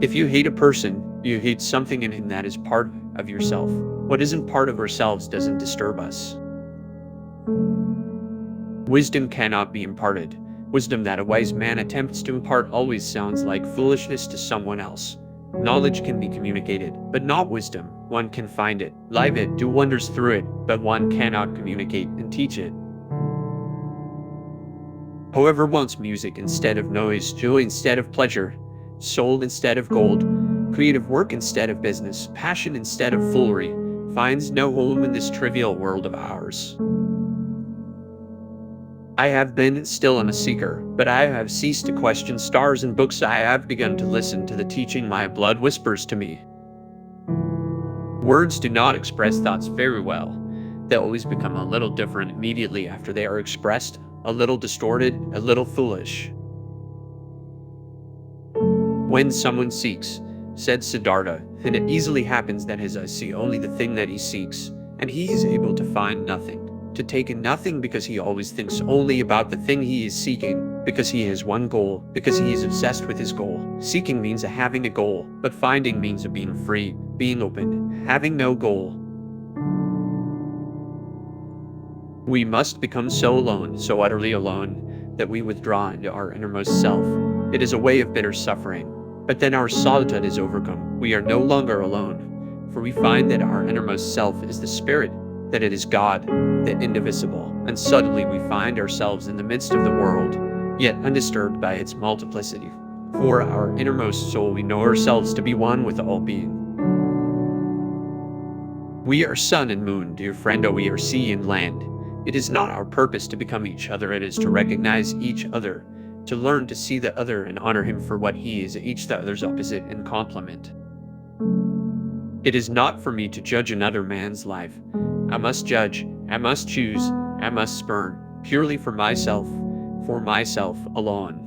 If you hate a person, you hate something in him that is part of yourself. What isn't part of ourselves doesn't disturb us. Wisdom cannot be imparted. Wisdom that a wise man attempts to impart always sounds like foolishness to someone else. Knowledge can be communicated, but not wisdom. One can find it, live it, do wonders through it, but one cannot communicate and teach it. Whoever wants music instead of noise, joy instead of pleasure, soul instead of gold, creative work instead of business, passion instead of foolery, finds no home in this trivial world of ours. I have been still am a seeker, but I have ceased to question stars and books. I have begun to listen to the teaching my blood whispers to me. Words do not express thoughts very well. They always become a little different immediately after they are expressed, a little distorted, a little foolish. When someone seeks, said Siddhartha, then it easily happens that his eyes see only the thing that he seeks, and he is able to find nothing. To take in nothing because he always thinks only about the thing he is seeking, because he has one goal, because he is obsessed with his goal. Seeking means having a goal, but finding means being free, being open, having no goal. We must become so alone, so utterly alone, that we withdraw into our innermost self. It is a way of bitter suffering, but then our solitude is overcome. We are no longer alone, for we find that our innermost self is the spirit, that it is God, the indivisible, and suddenly we find ourselves in the midst of the world, yet undisturbed by its multiplicity. For our innermost soul we know ourselves to be one with all being. We are sun and moon, dear friend, we are sea and land. It is not our purpose to become each other, it is to recognize each other, to learn to see the other and honor him for what he is, each the other's opposite and complement. It is not for me to judge another man's life. I must judge, I must choose, I must spurn, purely for myself alone.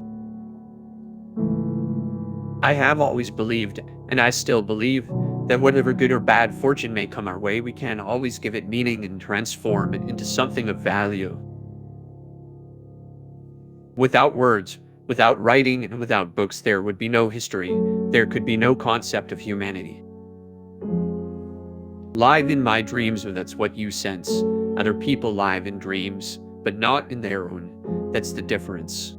I have always believed, and I still believe, that whatever good or bad fortune may come our way, we can always give it meaning and transform it into something of value. Without words, without writing, and without books, there would be no history, there could be no concept of humanity. Live in my dreams, or that's what you sense. Other people live in dreams, but not in their own. That's the difference.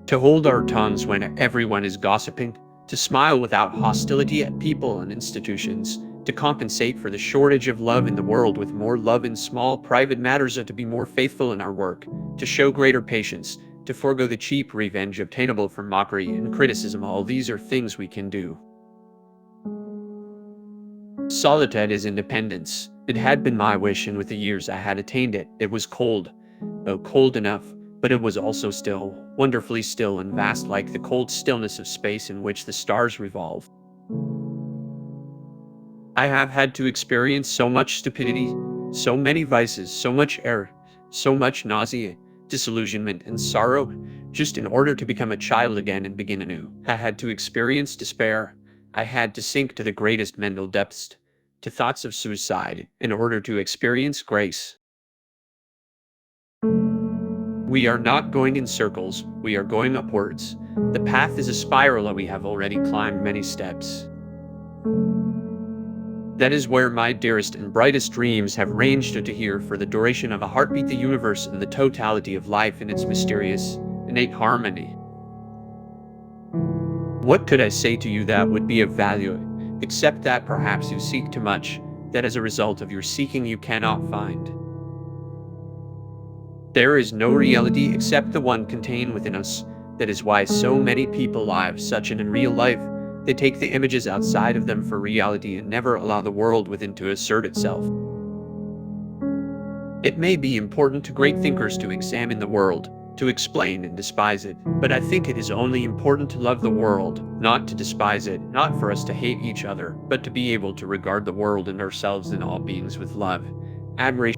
To hold our tongues when everyone is gossiping, to smile without hostility at people and institutions, to compensate for the shortage of love in the world with more love in small private matters, to be more faithful in our work, to show greater patience, to forego the cheap revenge obtainable from mockery and criticism. All these are things we can do. Solitude is independence. It had been my wish, and with the years I had attained it. It was cold, though cold enough, but it was also still, wonderfully still and vast, like the cold stillness of space in which the stars revolve. I have had to experience so much stupidity, so many vices, so much error, so much nausea, disillusionment, and sorrow, just in order to become a child again and begin anew. I had to experience despair. I had to sink to the greatest mental depths, to thoughts of suicide, in order to experience grace. We are not going in circles, we are going upwards. The path is a spiral, and we have already climbed many steps. That is where my dearest and brightest dreams have ranged to here for the duration of a heartbeat, the universe and the totality of life in its mysterious, innate harmony. What could I say to you that would be of value, except that perhaps you seek too much, that as a result of your seeking you cannot find. There is no reality except the one contained within us. That is why so many people live such an unreal life. They take the images outside of them for reality and never allow the world within to assert itself. It may be important to great thinkers to examine the world, to explain and despise it, but I think it is only important to love the world, not to despise it, not for us to hate each other, but to be able to regard the world and ourselves and all beings with love, admiration,